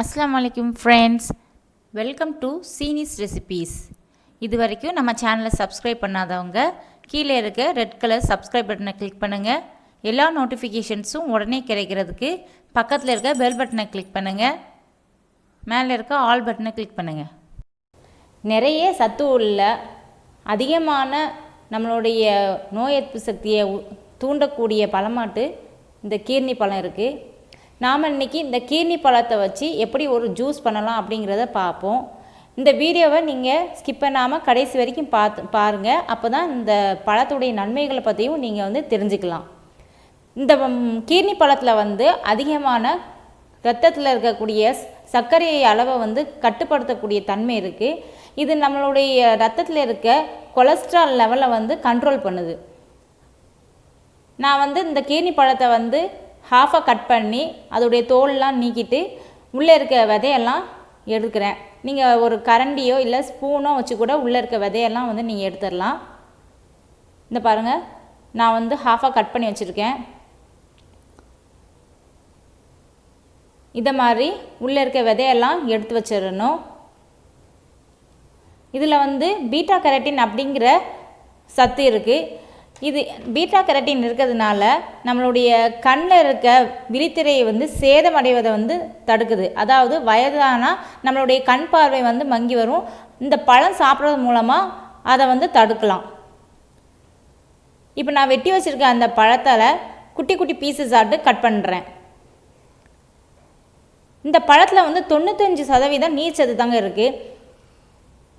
அஸ்ஸலாமு அலைக்கும் friends, welcome to சீனிஸ் recipes. இது வரைக்கும் நம்ம சேனலை சப்ஸ்கிரைப் பண்ணாதவங்க கீழே இருக்க ரெட் கலர் சப்ஸ்கிரைப் பட்டனை கிளிக் பண்ணுங்கள். எல்லா நோட்டிஃபிகேஷன்ஸும் உடனே கிடைக்கிறதுக்கு பக்கத்தில் இருக்க பெல் பட்டனை கிளிக் பண்ணுங்கள். மேலே இருக்க ஆல் பட்டனை கிளிக் பண்ணுங்கள். நிறைய சத்து உள்ள அதிகமான நம்மளுடைய நோய் எதிர்ப்பு சக்தியை தூண்டக்கூடிய பழமாட்டு இந்த கீர்னி பழம் இருக்குது. நாம் இன்றைக்கி இந்த கீர்னி பழத்தை வச்சு எப்படி ஒரு ஜூஸ் பண்ணலாம் அப்படிங்கிறத பார்ப்போம். இந்த வீடியோவை நீங்கள் ஸ்கிப் பண்ணாமல் கடைசி வரைக்கும் பாருங்கள். அப்போ தான் இந்த பழத்துடைய நன்மைகளை பற்றியும் நீங்கள் தெரிஞ்சுக்கலாம். இந்த கீர்னி பழத்தில் அதிகமான இரத்தத்தில் இருக்கக்கூடிய சர்க்கரை அளவை கட்டுப்படுத்தக்கூடிய தன்மை இருக்குது. இது நம்மளுடைய இரத்தத்தில் இருக்க கொலஸ்ட்ரால் லெவலை கண்ட்ரோல் பண்ணுது. நான் இந்த கீர்னி பழத்தை ஹாஃபாக கட் பண்ணி அதோடைய தோல்லாம் நீக்கிட்டு உள்ளே இருக்க விதையெல்லாம் எடுக்கிறேன். நீங்கள் ஒரு கரண்டியோ இல்லை ஸ்பூனோ வச்சு கூட உள்ளே இருக்க விதையெல்லாம் நீங்கள் எடுத்துடலாம். இந்த பாருங்கள், நான் ஹாஃபாக கட் பண்ணி வச்சுருக்கேன். இதை மாதிரி உள்ளே இருக்க விதையெல்லாம் எடுத்து வச்சிடணும். இதில் பீட்டாகரோட்டீன் அப்படிங்கிற சத்து இருக்குது. இது பீட்டாகரோட்டீன் இருக்கிறதுனால நம்மளுடைய கண்ணில் இருக்க விழித்திரையை சேதமடைவதை தடுக்குது. அதாவது வயதானால் நம்மளுடைய கண் பார்வை மங்கி வரும். இந்த பழம் சாப்பிட்றது மூலமாக அதை தடுக்கலாம். இப்போ நான் வெட்டி வச்சுருக்க அந்த பழத்தில் குட்டி குட்டி பீசஸ் ஆட்டு கட் பண்ணுறேன். இந்த பழத்தில் 95% நீர்ச்சத்து தாங்க இருக்குது.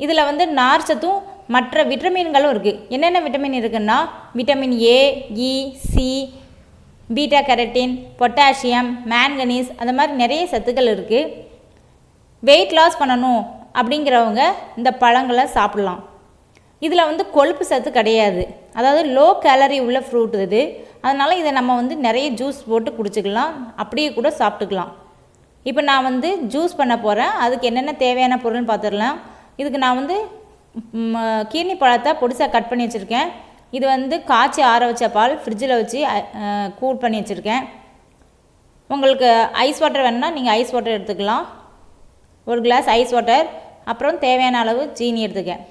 இதில் நார் சத்தும் மற்ற விட்டமின்களும் இருக்குது. என்னென்ன விட்டமின் இருக்குன்னா vitamin A, E, C, beta carotene, potassium, manganese, அந்த மாதிரி நிறைய சத்துக்கள் இருக்குது. வெயிட் லாஸ் பண்ணணும் அப்படிங்கிறவங்க இந்த பழங்களை சாப்பிட்லாம். இதில் கொழுப்பு சத்து கிடையாது. அதாவது லோ கேலரி உள்ள ஃப்ரூட் இது. அதனால் இதை நம்ம நிறைய ஜூஸ் போட்டு குடிச்சிக்கலாம், அப்படியே கூட சாப்பிட்டுக்கலாம். இப்போ நான் ஜூஸ் பண்ண போகிறேன். அதுக்கு என்னென்ன தேவையான பொருள்னு பார்த்துடலாம். இதுக்கு நான் கீர்னி பழத்தை பொடிசாக கட் பண்ணி வச்சுருக்கேன். இது காய்ச்சி ஆற வச்ச பால் ஃப்ரிட்ஜில் வச்சு கூல் பண்ணி வச்சுருக்கேன். உங்களுக்கு ஐஸ் வாட்டர் வேணுன்னா நீங்கள் ஐஸ் வாட்டர் எடுத்துக்கலாம். ஒரு கிளாஸ் ஐஸ் வாட்டர், அப்புறம் தேவையான அளவு சீனி எடுத்துக்கேன்.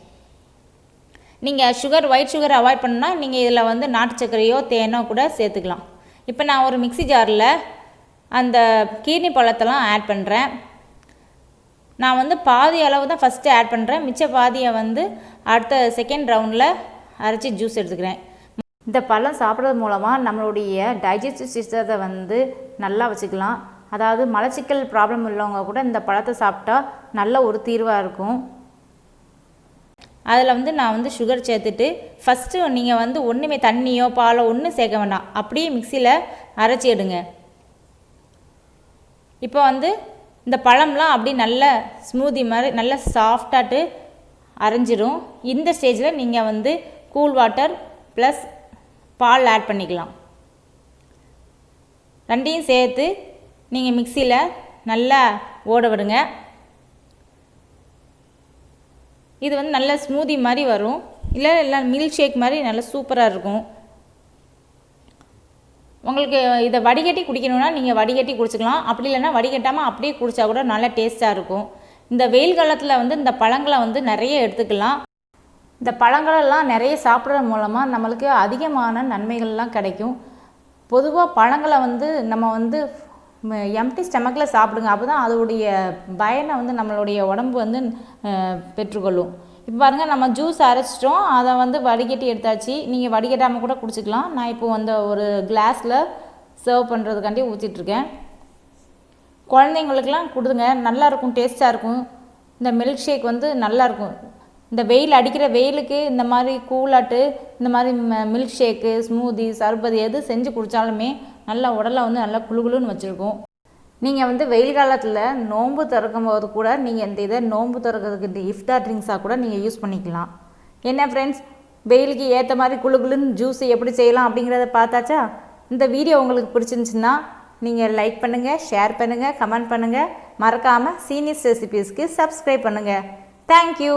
நீங்கள் ஒயிட் சுகர் அவாய்ட் பண்ணால் நீங்கள் இதில் நாட்டு சர்க்கரையோ தேனோ கூட சேர்த்துக்கலாம். இப்போ நான் ஒரு மிக்ஸி ஜாரில் அந்த கீர்னி பழத்தெல்லாம் ஆட் பண்ணுறேன். நான் பாதி அளவு தான் ஃபஸ்ட்டு ஆட் பண்ணுறேன். மிச்ச பாதியை அடுத்த செகண்ட் ரவுண்டில் அரைச்சி ஜூஸ் எடுத்துக்கிறேன். இந்த பழம் சாப்பிட்றது மூலமாக நம்மளுடைய டைஜஸ்டிவ் சிஸ்டத்தை நல்லா வச்சுக்கலாம். அதாவது மலச்சிக்கல் ப்ராப்ளம் உள்ளவங்க கூட இந்த பழத்தை சாப்பிட்டா நல்ல ஒரு தீர்வாக இருக்கும். அதில் நான் சுகர் சேர்த்துட்டு ஃபஸ்ட்டு நீங்கள் ஒன்றுமே தண்ணியோ பாலோ ஒன்றும் சேர்க்க வேண்டாம், அப்படியே மிக்சியில் அரைச்சி எடுங்க. இப்போ இந்த பழம்லாம் அப்படி நல்ல ஸ்மூதி மாதிரி நல்ல சாஃப்டாட்டு அரைஞ்சிரும். இந்த ஸ்டேஜில் நீங்கள் கூல் வாட்டர் ப்ளஸ் பால் ஆட் பண்ணிக்கலாம். ரெண்டையும் சேர்த்து நீங்கள் மிக்சியில் நல்லா ஓட விடுங்க. இது நல்ல ஸ்மூதி மாதிரி வரும். இல்லை மில்க் ஷேக் மாதிரி நல்லா சூப்பராக இருக்கும். உங்களுக்கு இதை வடிகட்டி குடிக்கணுன்னா நீங்கள் வடிகட்டி குடிச்சிக்கலாம். அப்படி இல்லைன்னா வடிகட்டாமல் அப்படியே குடித்தா கூட நல்லா டேஸ்ட்டாக இருக்கும். இந்த வெயில் காலத்தில் இந்த பழங்களை நிறைய எடுத்துக்கலாம். இந்த பழங்களெல்லாம் நிறைய சாப்பிட்றது மூலமாக நம்மளுக்கு அதிகமான நன்மைகள்லாம் கிடைக்கும். பொதுவாக பழங்களை நம்ம எம்டி ஸ்டமக்கில் சாப்பிடுங்க. அப்போ தான் அதோடைய பயனை நம்மளுடைய உடம்பு பெற்றுக்கொள்ளும். இப்போ பாருங்கள், நம்ம ஜூஸ் அரைச்சிட்டோம். அதை வடிகட்டி எடுத்தாச்சு. நீங்கள் வடிகட்டாமல் கூட குடிச்சிக்கலாம். நான் இப்போ ஒரு கிளாஸில் சர்வ் பண்ணுறதுக்காண்டி ஊற்றிட்டுருக்கேன். குழந்தைங்களுக்கெல்லாம் கொடுங்க, நல்லாயிருக்கும், டேஸ்ட்டாக இருக்கும். இந்த மில்க் ஷேக் நல்லாயிருக்கும். இந்த வெயில் அடிக்கிற வெயிலுக்கு இந்த மாதிரி கூலாட்டு, இந்த மாதிரி மில்க் ஷேக்கு, ஸ்மூதி, சர்பத் எது செஞ்சு குடித்தாலுமே நல்லா உடலை நல்லா குளுகுளுன்னு வச்சுருக்கும். நீங்கள் வெயில் காலத்தில் நோன்பு திறக்கும் போது கூட நீங்கள் இந்த இதை நோன்பு திறக்கிறதுக்கு இஃப்தார் ட்ரிங்க்ஸாக கூட நீங்கள் யூஸ் பண்ணிக்கலாம். என்ன ஃப்ரெண்ட்ஸ், வெயிலுக்கு ஏற்ற மாதிரி குளுகுளுன்னு ஜூஸ் எப்படி செய்யலாம் அப்படிங்கிறத பார்த்தாச்சா? இந்த வீடியோ உங்களுக்கு பிடிச்சிருந்துச்சுன்னா நீங்கள் லைக் பண்ணுங்கள், ஷேர் பண்ணுங்கள், கமெண்ட் பண்ணுங்கள். மறக்காமல் சீனிஸ் ரெசிபீஸ்க்கு சப்ஸ்கிரைப் பண்ணுங்கள். தேங்க்யூ.